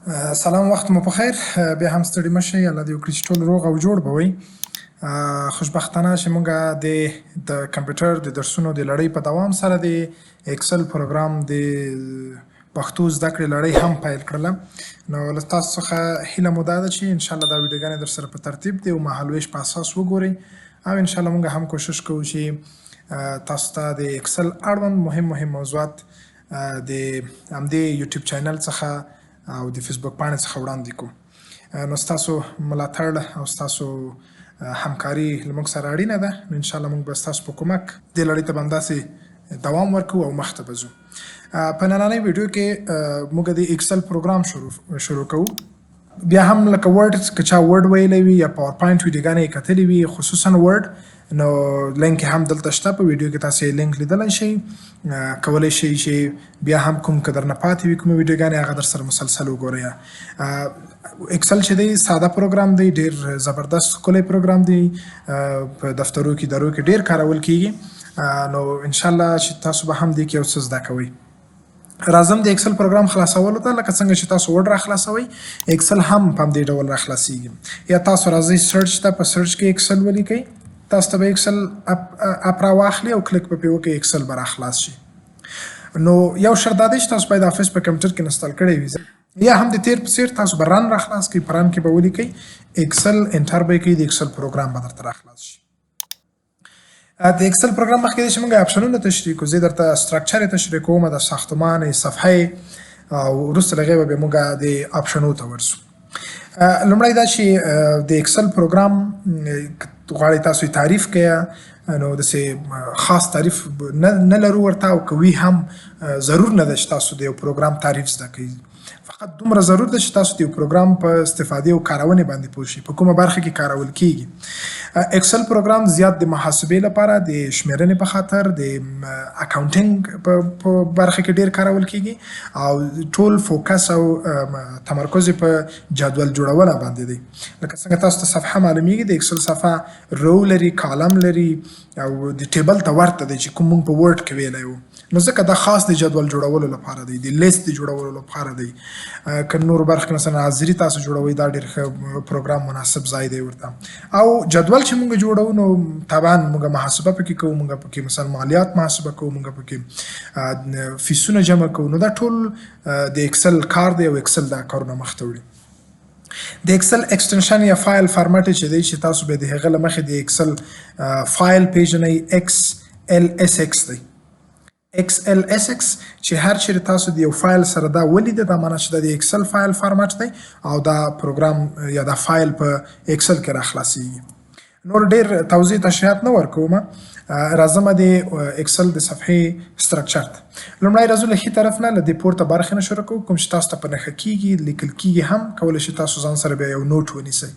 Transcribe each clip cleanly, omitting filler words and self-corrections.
سلام وخت مو په خیر بیا هم ستړي مه شئ الله دې وکړي چې ټول روغ او جوړ به وئ خوشبختانه چې موږ د کمپیوټر د درسونو د لړۍ په دوام سره د اکسل پروګرام د پښتو زده کړې لړۍ هم پیل کړله نو له تاسو څخه هیله مو دا ده چې انشاءالله دا ویډیوګانې در سره په ترتیب د یو مهالویش په اساس وګورئ او انشاءالله موږ هم کوشش کوو چې تاسو ته د اکسل اړوند مهم موضوعات د همدې یوټیوب چینل څخه او د فیسبوک پاڼې څخه وړاندې کوو نو ستاسو ملاتړ او ستاسو همکاري له موږ سره اړینه ده نو انشاءالله موږ به ستاسو په کومک دې لړۍ ته به همداسې دوام ورکوو او مخته به ځو په نننۍ ویډیو کې موږ د اکسل پروګرام شروع کوو بیا هم لکه ورډ که چا ورډ ویلی وي یا پاور پاینټ ویډیوګانې یې کتلي وي خصوصا ورډ نو لینک هم دلته شته په ویډیو کې تاسو یې لینک لیدلی شئ کولی شئ چې بیا هم کوم که درنه پاتې وي کومې ویډیوګانې هغه در سره مسلسل وګورئ اکسل چې دی ساده پروګرام دی ډېر زبردست ښکلی پروګرام دی په دفترو کې ادارو کې ډېر کارول کیږي نو انشاءالله چې تاسو به هم دې کې یو څه زده کوئ راځم د اکسل پروګرام خلاصولو ته لکه څنګه چې تاسو ورډ را خلاصوئ اکسل هم په همدې ډول را خلاصیږي یا تاسو راځئ سرچ ته په سرچ کې اکسل ولیکئ تاسو ته به اکسل اپ را واخلي او کلیک به پرې وکړئ اکسل به را خلاص شي نو یو شرط دا دی چې تاسو باید افس په کمپیوټر کې انسټال کړی وي یا هم د تیر په څیر تاسو به رن را خلاص کړئ په رن کې به ولیکئ اکسل انټر به یې کړئ د اکسل پروګرام به درته را خلاص شي د اکسل پروګرام مخکې دی چې موږ اپشنونه تشریح کوو زه درته استراکچر یې تشریح کوم د ساختمان صفحې او وروسته له هغې به بیا موږ د اپشنو ته ورځو لومړی دا چې د اکسل پروګرام غواړئ تاسو یې تعریف کړئ نو داسې خاص تعریف نه لرو ورته او که وي هم ضرور نه ده چې تاسو د یو پروګرام تعریف زده کوئ فقط دومره ضرور ده چې تاسو د یو پروګرام په استفادې او کارونې باندې پوه شئ په کومه برخه کې کارول کیږي اکسل پروګرام زیات د محاسبې لپاره د شمیرنې په خاطر د اکاونټینګ په برخه کې ډیر کارول کیږي او ټول فوکس او تمرکز په جدول جوړونه باندې دی لکه څنګه تاسو ته صفحه معلومیږي د اکسل صفحه رو لري کالم لري او د ټیبل ته ورته دی چې کوم موږ په ورډ کې ویلی وو نو ځکه دا خاص د جدول جوړولو لپاره دی د لیست د جوړولو لپاره دی که نورو برخو کې مثلا حاضري تاسو جوړوئ دا ډېر ښه پروګرام مناسب ځای دی ورته او جدول چې موږ جوړوو نو طبعا موږ محاسبه پکې کوو موږ پکې مثلا مالیات محاسبه کوو موږ پکې فیسونه جمع کوو نو دا ټول د اکسل کار دی او اکسل دا کارونه مخته وړي د اکسل ایکسټنشن یا فایل فارمټ چې دی چې تاسو به د هغه له مخې د اکسل فایل پیژنئ XLSX دی XLSX چې هر چیرې تاسو د یو فایل سره دا ولیده دا معنی چې دا د اکسل فایل فارمټ دی او دا پروګرام یا دا فایل په اکسل کې را خلاصیږي نور ډېر توضیح تشریحات نه ورکوم راځم د اکسل د صفحې سټرکچر ته لومړی راځو له ښي طرف نه له دې پورته برخې نه شروع کوو کوم چې تاسو ته په نښه کیږي لیکل کیږي هم کولی شئ تاسو ځان سره بیا یو نوټ ونیسئ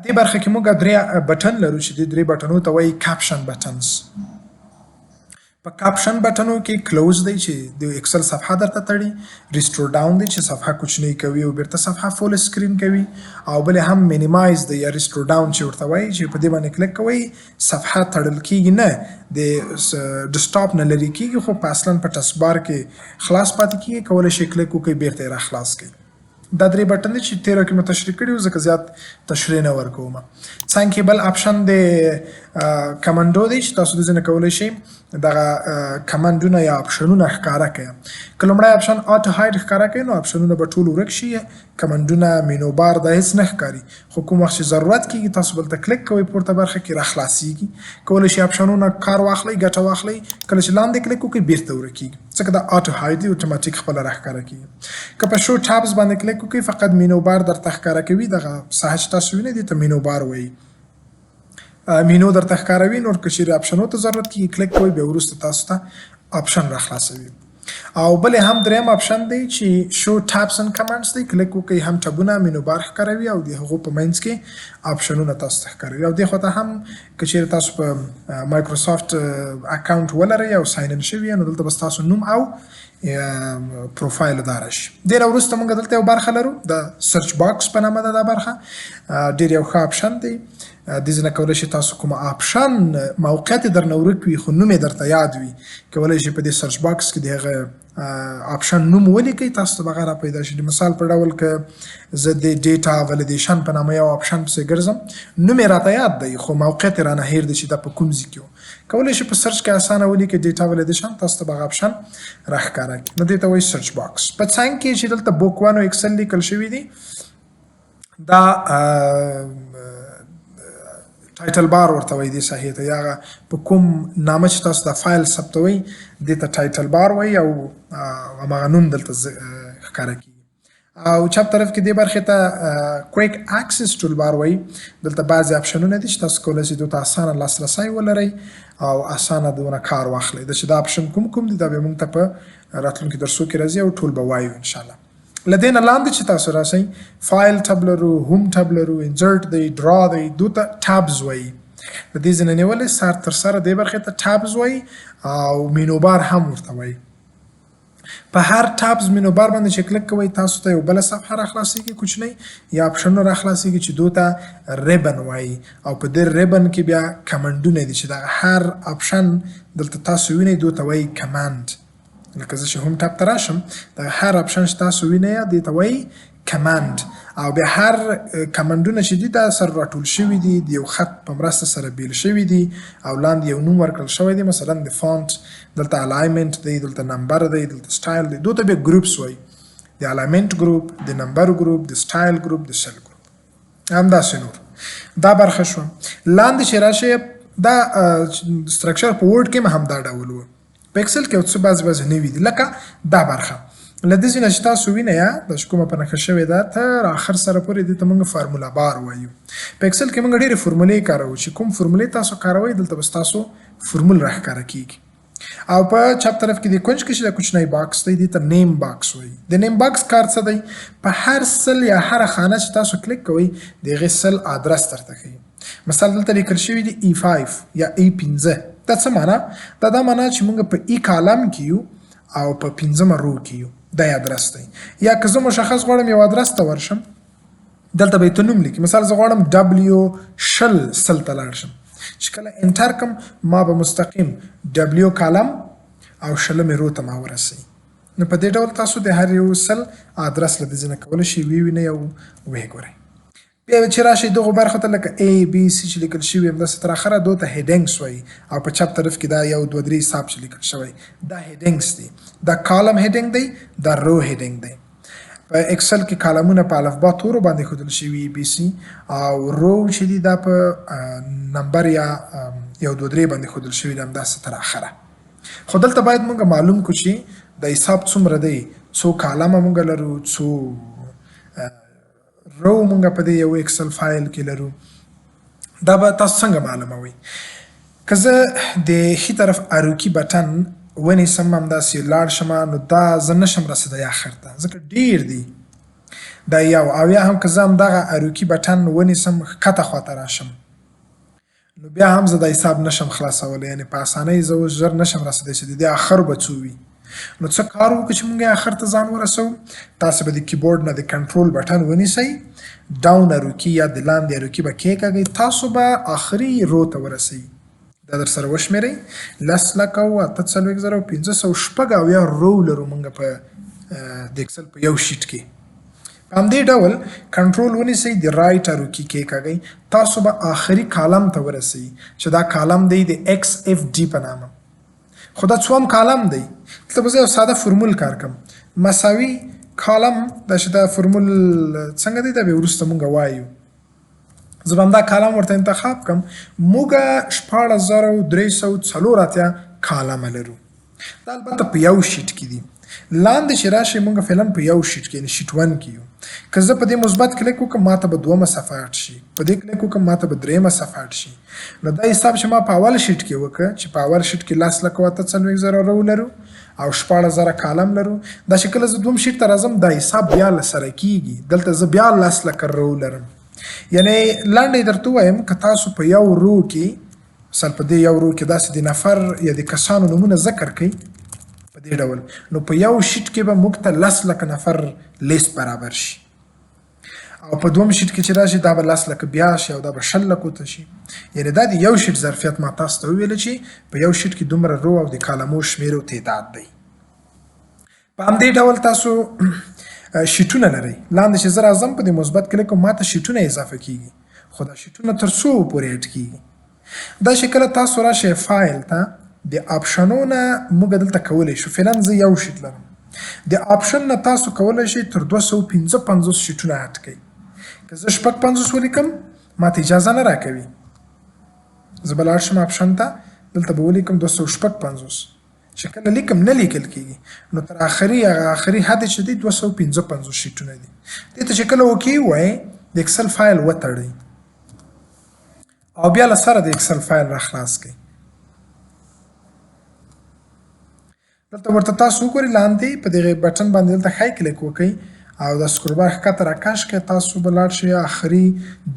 دې برخه کې موږ درې بټن لرو چې دې درې بټنو ته وایي کاپشن بټنز په کاپشن بټنو کې کلوز دی چې د اکسل صفحه درته تړي ریسټور ډاون دی چې صفحه کوچنۍ کوي او بیرته صفحه فول سکرین کوي او بل هم مینیمایز دی یا ریسټور ډاون چې ورته وایي چې په دې باندې کلیک کوئ صفحه تړل کیږي نه د ډیسکټاپ نه لرې کیږي خو په اصلا په ټسک بار کې خلاص پاتې کیږي کولی شئ کلیک وکړئ بیرته یې را خلاص کړئ دا درې بټن دي چې تیره کې مو تشریح کړي وو ځکه زیات تشریح نه ورکوم څنګه بل اپشن د کمانډو دی چې تاسو د ځینې کولی شئ دغه کمانډونه یا اپشنونه ښکاره کړئ که لومړی اپشن آټو هاید ښکاره کړئ نو اپشنونه به ټول ورک شي کمانډونه مینو بار دا هېڅ نه ښکاري خو کوم وخت چې ضرورت کېږي تاسو بلته کلیک کوئ پورته برخه کې را خلاصیږي کولی شئ اپشنونه کار واخلئ ګټه واخلئ کله چې لاندې کلیک وکړئ بیرته ورکېږي ځکه دا آټو هاید دی اتوماتیک خپله را ښکاره کېږي که په شو ټابز باندې کلیک وکړئ فقط مینو بار درته ښکاره کوي دغه ساحه چې تاسو وینئ دې ته مینو بار وایي مینو درته ښکاروي نور که چیرې اپشنو ته ضرورت کېږي کلیک کوئ بیا وروسته تاسو ته اپشن را خلاصوي او بل هم دریم اپشن دی چې شو ټابس اند کمانډز دی کلیک وکړئ هم ټبونه مینو بار ښکاروي او د هغو په منځ کې اپشنونه تاسو ته ښکاروي او دې خوا ته هم که چیرې تاسو په مایکروسافټ اکاونټ ولرئ او ساین ان شوي نو دلته به ستاسو نوم او پروفایل دا راشي دې نه وروسته موږ دلته یو برخه لرو د سرچ باکس په نامه ده دا برخه ډېر یو ښه اپشن دی دې ځای نه کولی شئ تاسو کومه اپشن موقعیت یې درنه ورک وي خو نوم یې درته یاد وي کولی شئ په دې سرچ باکس کې د هغه آپشن نوم ولیکئ تاسو ته به هغه راپیدا شي. د مثال په ډول که زه د ډیټا ولیډیشن په نامه یو آپشن پسې ګرځم نوم یې راته یاد دی خو موقعیت یې رانه هیر دی چې دا په کوم ځای کې و. کولی شي په سرچ کې اسانه ولیکئ ډیټا ولیډیشن تاسو ته به هغه آپشن راښکاره کړي. نو دې ته وایي سرچ باکس. په څنګ کې چې دلته بوک 1 او ایکسل لیکل شوي دي دا ټایټل بار ورته وایي دې ساحې ته یا هغه په کوم نامه چې تاسو د فایل ثبتوئ دې ته ټایټل بار وایي او هماغه نوم دلته ښکاره کېږي. او چپ طرف کې دې برخې ته کویک اکسس ټول بار وایي. دلته بعضې اپشنونه دي چې تاسو کولی شئ دوی ته اسانه لاسرسی ولرئ او اسانه دونه کار واخلئ. د چې دا اپشن کوم دي دا به موږ ته په راتلونکي درسو کې راځي او ټول به وایو انشاءالله. له دې نه لاندې چې تاسو راسئ فایل ټب لرو، هوم ټب لرو، انزرټ دی، ډرا دی، دوی ته ټابز وایي. د دې ځای نه نیولې سر تر سره دې برخې ته ټابز وایي او مینو بار هم ورته وایي. په هر ټابز مینو بار باندې چې کلک کوئ تاسو ته یو بله صفحه راخلاصېږي کوچنۍ یا اپشنونه راخلاصېږي چې دوی ته ریبن وایي او په دې ریبن کې بیا کمنډونه دي چې دغه هر اپشن دلته تاسو وینئ دوی ته وایي کمانډ. لکه زه چې هم ټاب ته راشم دغه هر اپشن چې تاسو وینئ دې ته وایي کمانډ او بیا هر کمنډونه چې دي دا سره راټول شوي دي د یو خط په مرسته سره بیل شوي دي او لاندې یو نوم ورکړل شوی دی مثلا د فونټ دلته الاینمنټ دی، دلته نمبر دی، دلته سټایل دی. دوی ته بیا ګروپس وایي د الاینمنټ ګروپ، د نمبر ګروپ، د سټایل ګروپ، د سل ګروپ. همداسې نور دا برخه شوه. لاندې چې راشئ دا سټرکچر په ورډ کې هم دا ډول و. په ایکسل کې یو څه بعضې نوي دي لکه دا برخه. له دې ځای نه چې تاسو وینئ دا چې کومه په نښه شوې ده تر اخر سره پورې دې ته موږ فارمولا بار وایو. په ایکسل کې موږ ډېرې فورمولې کاروو چې کوم فورمولې تاسو کاروئ دلته به ستاسو فورمول راښکاره کېږي. او په چپ طرف کې د کونج کې چې دا کوچنی باکس دی دې ته نیم باکس وایي. د نیم باکس کار څه دی؟ په هر سل یا هره خانه چې تاسو کلیک کوئ د هغې سل ادرس درته ښیي. مثال دلته لیکل شوي دي E5 یا E15. دا څه معنا؟ دا معنا چې موږ په ای کالم کې یو او په 15مه رو کې یو. دا ادرس دی. یا که زه مشخص غواړم یو ادرس ته ورشم دلته به یې ته نوم لیکي. مثال زه غواړم W سل ته لاړ شم چې کله انټر کم ما به مستقیم W کالم او شلمې رو ته ما ورسوي. نو په دې ډول تاسو د هر یو سل ادرس له دې ځای نه کولی شئ ووینئ او ویې ګورئ. بیا چې راشئ دغو برخو ته لکه A B C چې لیکل شوي همداسې تر اخره دوی ته هیډینګس وایي او په چپ طرف کې دا یو دوه درې حساب چې لیکل شوی دا هیډینګس دي. دا کالم هیډینګ دی، دا رو هیډینګ دی. په ایکسل کې کالمونه په الفبا تورو باندې ښودل شوي ABC او رو چې دي دا په نمبر یا یو دوه درې باندې ښودل شوي دي همداسې تر اخره. خو دلته باید موږ معلوم کړو چې د حساب څومره دی، څو کالمه موږ لرو، څو رو مونږ په دې یو ایکسل فایل کې لرو. دا به تاسو څنګه معلوموئ؟ که زه د ښي طرف اروکي بټن ونیسم همداسې لاړ شم نو دا زه نشم رسېدی اخر ته ځکه ډېر دي. دا یو او یا هم که زه همدغه اروکي بټن ونیسم ښکته خواته راشم نو بیا هم زه د حساب نشم خلاصولی. یعنې په اسانۍ زه اوس ژر نشم رسېدی چې د دې اخر به څو وي. نو څه کار وکړو چې موږ اخر ته ځان ورسوو؟ تاسو به د کیبورډ نه د کنټرول بټن ونیسئ، ډاون اروکي یا د لاندې اروکي به کېکاږئ، تاسو به آخري رو ته ورسئ. دا در سره وشمېرئ 10 لکه او 840 500 شپږ اویا رو لرو موږ په د ایکسل په یو شیټ کې. په همدې ډول کنټرول ونیسئ د رایټ اروکي کېکاږئ، تاسو به آخري کالم ته ورسئ چې دا کالم دی د XFD په نامه. خو دا څوم کالم دی؟ دلته به زه یو ساده فرمول کار کړم. مساوي کالم دا چې دا فرمول څنګه دی دا به وروسته موږ وایو. زه به همدا کالم ورته انتخاب کړم. موږ 16384 کالمه لرو. دا البته په یو شیټ کې دي. لاندې چې راشئ موږ فعلا په یو شیټ کې یعنې شیټ 1 کې یو. که زه په دې مثبت کلیک وکړم ماته به دومه صفحه اډ شي، په دې کلیک وکړم ماته به دریمه صفحه اډ شي. نو دا حساب چې ما په اول شیټ کې وکړه چې په اول شیټ کې 10 لکه 840 رو لرو او 16000 کالم لرو، دا چې کله زه دوم شیټ ته راځم دا حساب بیا له سره کېږي. دلته زه بیا 10 لکه رو لرم. یعنې لنډې درته ووایم که تاسو په یو رو کې مثلا په دې یو رو کې داسې د نفر یا د کسانو نومونه ذکر کړئ په دې ډول نو په یو شیټ کې به موږ ته 10 لکه نفر لیست برابر شي او په دوم شیټ کې چې راشي دا به 10 لکه بیا شي او دا به 100 لکو ته شي. یعنې دا د یو شیټ ظرفیت ما تاسو ته وویله چې په یو شیټ کې دومره رو او د کالمو شمېر او تعداد دی. په همدې ډول تاسو شیټونه لرئ. لاندې چې زه راځم په دې مثبت کلیک کوم ماته شیټونه اضافه کیږي، خو دا شیټونه تر څو پورې اډ کیږي؟ دا چې کله تاسو راشئ فایل ته د آپشنونو موږ دلته کولی شو. فعلا زه یو شیټ لرم، د آپشن نه تاسو کولی شئ تر 255 شیټونه اډ کړئ. که زه 56 ولیکم ماته اجازه نه راکوي. زه به لاړ شم آپشن ته، دلته به ولیکم 256 چې کله لیکم نه لیکل کېږي، نو تر آخري حد چې دی 255 شیټونه دي. دې ته چې کله اوکې ووایئ د اکسل فایل وتړئ او بیا له سره د اکسل فایل را خلاص کړئ. دلته ورته تاسو وګورئ لاندې په دغه بټن باندې دلته ښی کلیک وکړئ او د سکرول بار ښکته راکش کړئ. تاسو به لاړ شئ آخري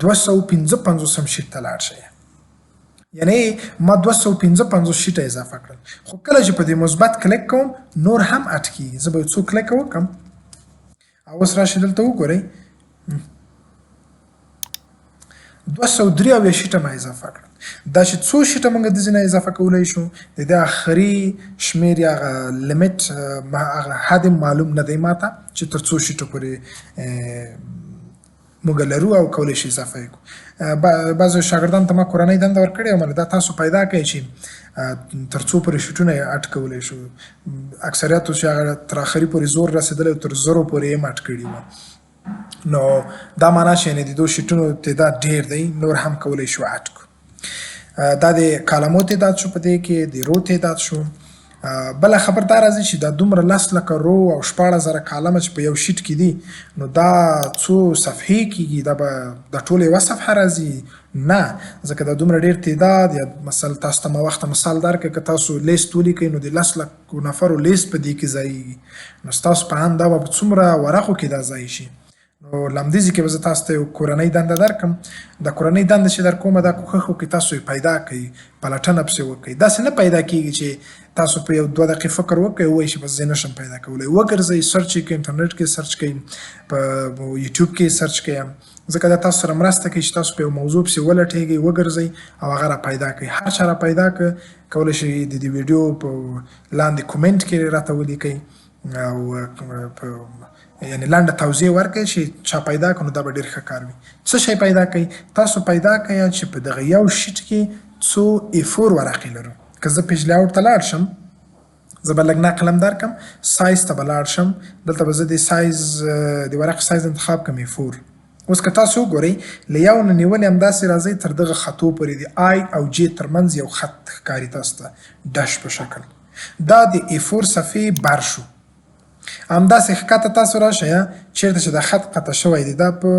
255 شیټ ته لاړ شئ. یعنی ما 255 شیټه اضافه کړل. خو کله چې په دې مثبت کلیک کوم نور هم اډ کیږي. زه به یو څو کلیک وکړم او اوس راشئ دلته وګورئ 293 شیټه ما اضافه کړل. دا چې څو شیټه موږ د ځینه اضافه کولی شو، د دې آخري شمیر یا هغه لیمیټ هغه حد معلوم نه دی ماته چې تر څو شیټو پورې موږ لرو او کولی شو اضافه یې کړو. بعضو شاګردانو ته ما کورنۍ دنده ورکړې وه، دا تاسو پیدا کړئ چې تر څو پورې شیټونه یې اډ کولی شو. اکثریتو چې هغه تر آخري پورې زور رسېدلی او تر 0 پورې یې هم اډ کړي وه. نو دا معنا چې یعنې د دو شیټونو تعداد ډېر دی، نور هم کولی شو اډ کړو. دا د کالمو تعداد شو، په دې کې د رو تعداد شو. بله خبر دا راځي چې دا دومره 10 لکه رو او 14,000 کالمه چې په یو شیټ کې دي، نو دا څو صفحې کېږي؟ دا به د ټوله یوه صفحه راځي؟ نه، ځکه دا دومره ډېر تعداد. یا مثلا تاسو ته ما وخته مثال درکړه، که تاسو لیست ولیکئ نو د 10 لکو نفرو لیست په دې کې ځایږي، نو ستاسو په اند دا به په څومره ورقو کې دا ځای شي. نو لمدیزي کې به زه تاسو ته یو کورنۍ دنده درکړم. د کورنۍ دنده چې در کومه دا کوښښ وکړئ تاسو یې پیدا کړئ، پلټنه پسې وکړئ. داسې نه پیدا کېږي چې تاسو په یو 2 دقیقې فکر وکړئ ووایئ چې بس زه نشم پیدا کولی. وګرځئ، سرچ یې کړئ، انټرنیټ کې سرچ کړئ، په یوټیوب کې سرچ کړئ، ځکه دا تاسو سره مرسته کوي چې تاسو په یو موضوع پسې ولټېږئ، وګرځئ او هغه را پیدا کړئ. هر چا را پیدا کړه، کولی شئ د دې ویډیو په لاندې کومنټ کې راته ولیکئ او یعنی لنډه توضیح ورکړئ چې چا پیدا کړو، نو دا به ډېر ښه کار وي. څه شی پیدا کړئ؟ تاسو پیدا کړئ چې په دغه یو شیټ کې څو A4 ورقې لرو. که زه پیج لیاوټ ته لاړ شم، زه به لږ نقلم درکړم، سایز ته به لاړ شم. دلته به زه د سایز د ورق سایز انتخاب کړم A4. اوس که تاسو وګورئ له یو نه نیولې همداسې راځئ تر دغه خطو پورې د I او J ترمنځ یو خط ښکاري تاسو ته ډش په شکل. دا د A4 صفحې بر شو. همداسې ښکته تاسو راشئ چېرته چې دا خط قطع شوی دی، دا په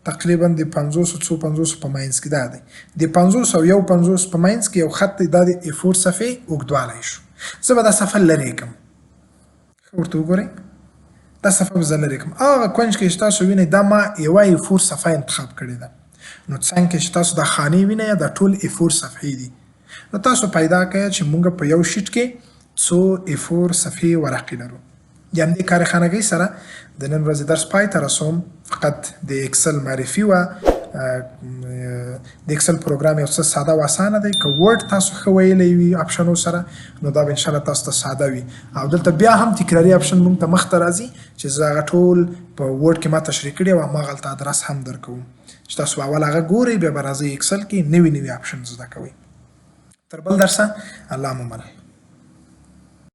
تقریبا د 500 په منځ کې دا دی. د 500 او 150 په منځ کې یو خط دی، دا د A4 صفحې اوږدوالی شو. زه به دا صفحه لرې کړم. ښه ورته وګورئ، دا صفحه به زه لرې کړم. هغه کونج کې چې تاسو وینئ دا ما یوه A4 صفحه انتخاب کړې ده. نو څنګ کې چې تاسو دا خانې وینئ دا ټول A4 صفحې دي. نو تاسو پیدا کړئ چې موږ په یو شیټ کې څو A4 صفحې ورقې لرو. د همدې کارخانګۍ سره د نن ورځې درس پای ته رسوم. فقط د اکسل معرفي وه. د اکسل پروګرام یو څه ساده او اسانه دی. که ورډ تاسو ښه ویلی وي اپشنو سره، نو دا به انشاءالله تاسو ته ساده وي. او دلته بیا هم تکراري اپشن موږ ته مخته راځي چې زه هغه ټول په ورډ کې ما تشریح کړي او هماغلته ادرس هم درکوم چې تاسو به اول هغه ګورئ، بیا به راځئ اکسل کې نوي اپشن زده کوئ. تر بل درسه الله مو منل.